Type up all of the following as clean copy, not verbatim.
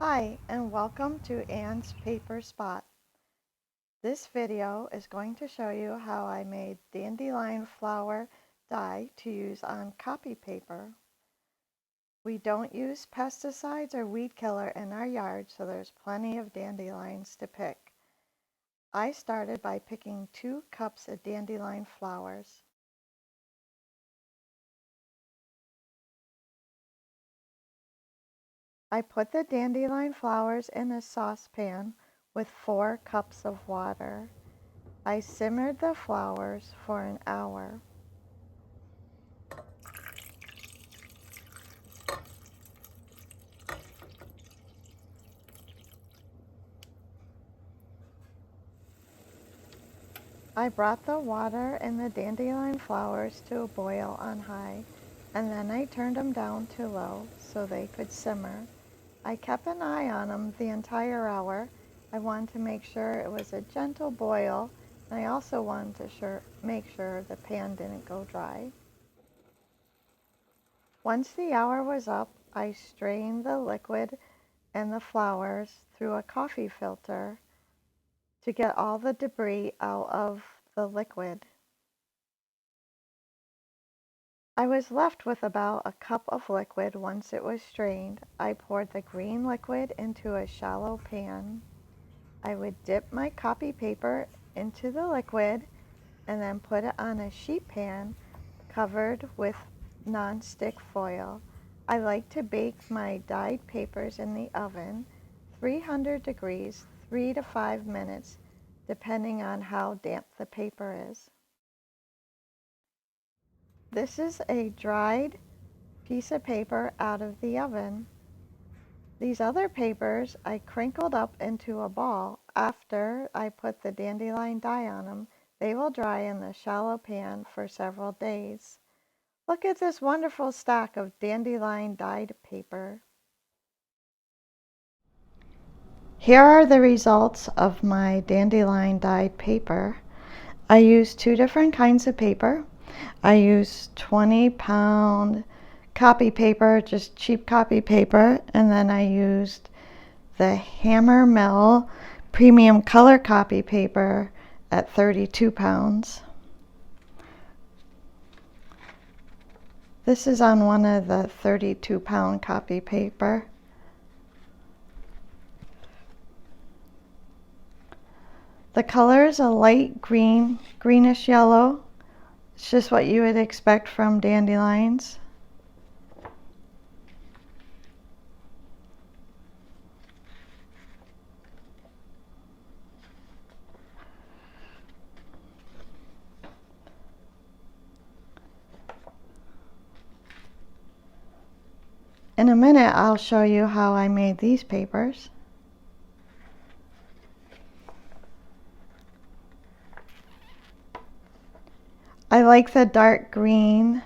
Hi, and welcome to Anne's Paper Spot. This video is going to show you how I made dandelion flower dye to use on copy paper. We don't use pesticides or weed killer in our yard, so there's plenty of dandelions to pick. I started by picking 2 cups of dandelion flowers. I put the dandelion flowers in a saucepan with 4 cups of water. I simmered the flowers for an hour. I brought the water and the dandelion flowers to a boil on high, and then I turned them down to low so they could simmer. I kept an eye on them the entire hour. I wanted to make sure it was a gentle boil, and I also wanted to make sure the pan didn't go dry. Once the hour was up, I strained the liquid and the flowers through a coffee filter to get all the debris out of the liquid. I was left with about a cup of liquid. Once it was strained, I poured the green liquid into a shallow pan. I would dip my copy paper into the liquid and then put it on a sheet pan covered with non-stick foil. I like to bake my dyed papers in the oven, 300 degrees, 3 to 5 minutes, depending on how damp the paper is. This is a dried piece of paper out of the oven. These other papers I crinkled up into a ball. After I put the dandelion dye on them, they will dry in the shallow pan for several days. Look at this wonderful stack of dandelion dyed paper. Here are the results of my dandelion dyed paper. I used 2 different kinds of paper. I used 20-pound copy paper, just cheap copy paper, and then I used the Hammer Mill premium color copy paper at 32 pounds. This is on one of the 32-pound copy paper. The color is a light green, greenish yellow. It's just what you would expect from dandelions. In a minute, I'll show you how I made these papers. I like the dark green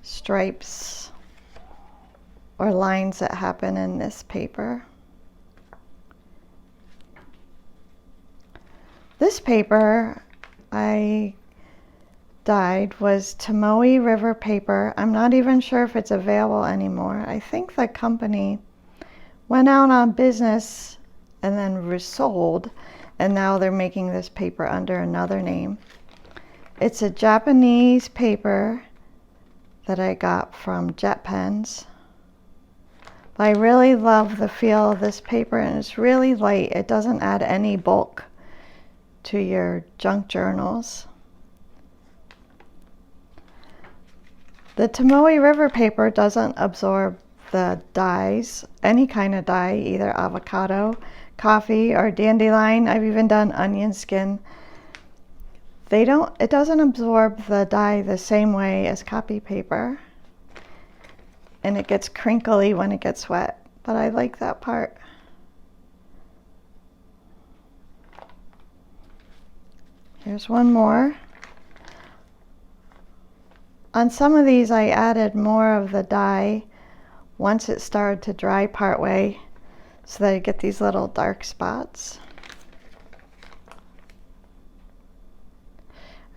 stripes or lines that happen in this paper. This paper I dyed was Tomoe River paper. I'm not even sure if it's available anymore. I think the company went out on business and then resold, and now they're making this paper under another name. It's a Japanese paper that I got from Jet Pens. But I really love the feel of this paper, and it's really light. It doesn't add any bulk to your junk journals. The Tomoe River paper doesn't absorb the dyes, any kind of dye, either avocado, coffee, or dandelion. I've even done onion skin. It doesn't absorb the dye the same way as copy paper, and it gets crinkly when it gets wet, but I like that part. Here's one more. On some of these I added more of the dye once it started to dry partway so that I get these little dark spots.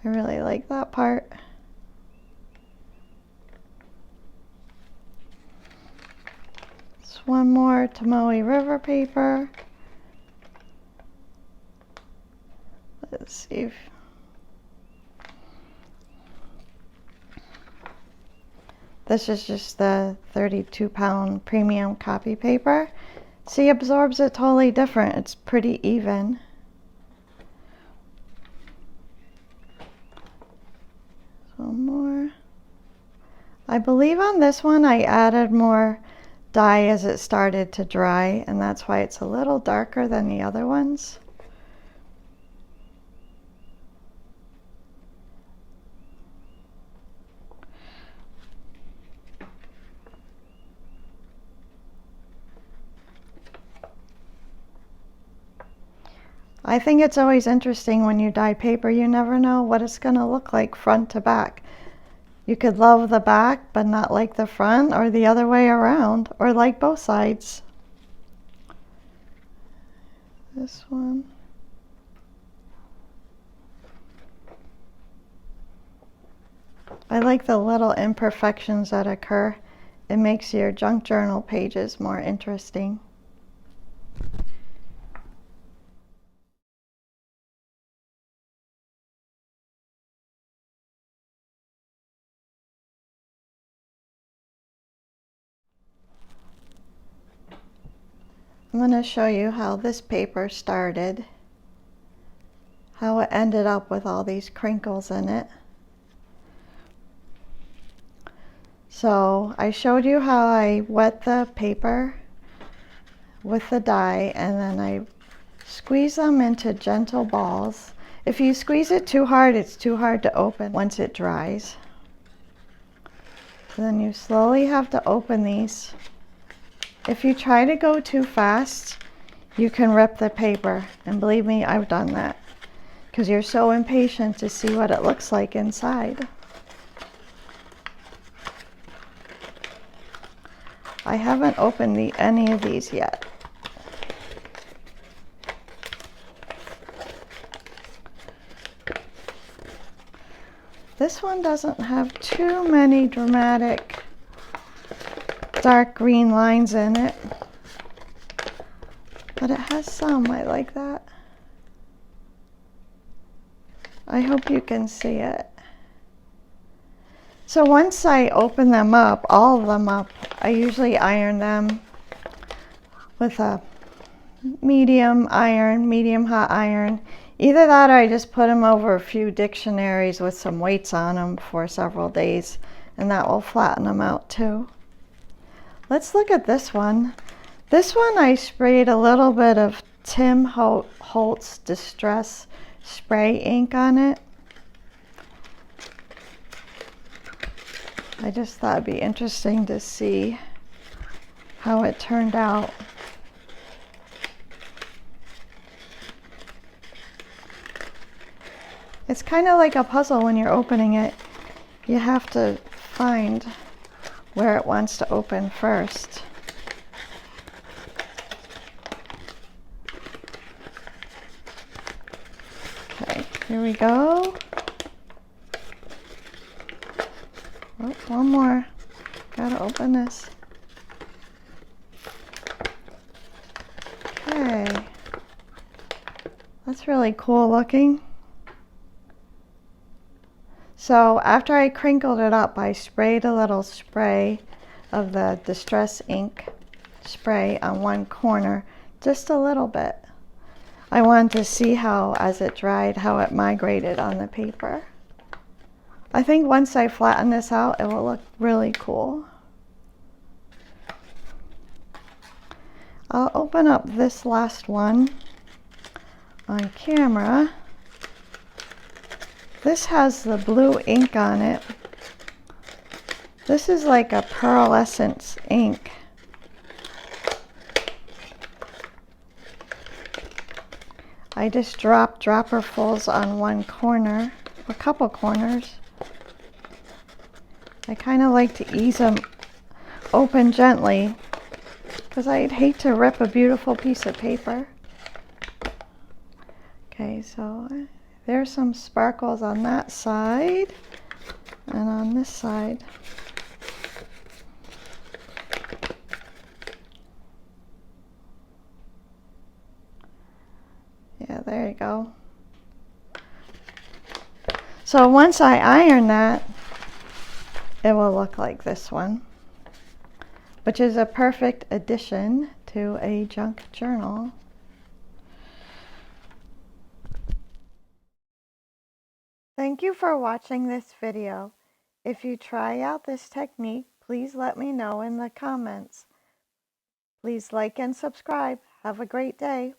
I really like that part. This Just one more Tomoe River paper. Let's see if this is just the 32-pound premium copy paper. See, absorbs it totally different. It's pretty even. One more. I believe on this one I added more dye as it started to dry, and that's why it's a little darker than the other ones. I think it's always interesting when you dye paper. You never know what it's going to look like front to back. You could love the back but not like the front, or the other way around, or like both sides. This one. I like the little imperfections that occur. It makes your junk journal pages more interesting. I'm going to show you how this paper started, how it ended up with all these crinkles in it. So I showed you how I wet the paper with the dye, and then I squeeze them into gentle balls. If you squeeze it too hard, it's too hard to open once it dries. So then you slowly have to open these. If you try to go too fast, you can rip the paper, and believe me, I've done that, because you're so impatient to see what it looks like inside. I haven't opened any of these yet. This one doesn't have too many dramatic dark green lines in it, but it has some. I like that. I hope you can see it. So once I open them up, all of them up, I usually iron them with a medium hot iron. Either that, or I just put them over a few dictionaries with some weights on them for several days, and that will flatten them out too. Let's look at this one. This one I sprayed a little bit of Tim Holtz Distress spray ink on it. I just thought it'd be interesting to see how it turned out. It's kind of like a puzzle when you're opening it. You have to find where it wants to open first. Okay, here we go. Oh, one more. Gotta open this. Okay. That's really cool looking. So after I crinkled it up, I sprayed a little spray of the Distress ink spray on one corner, just a little bit. I wanted to see how, as it dried, how it migrated on the paper. I think once I flatten this out, it will look really cool. I'll open up this last one on camera. This has the blue ink on it. This is like a pearlescent ink. I just dropped dropperfuls on one corner, a couple corners. I kind of like to ease them open gently, because I'd hate to rip a beautiful piece of paper. Okay, so there's some sparkles on that side and on this side. there you go. So once I iron that, it will look like this one, which is a perfect addition to a junk journal. Thank you for watching this video. If you try out this technique, please let me know in the comments. Please like and subscribe. Have a great day.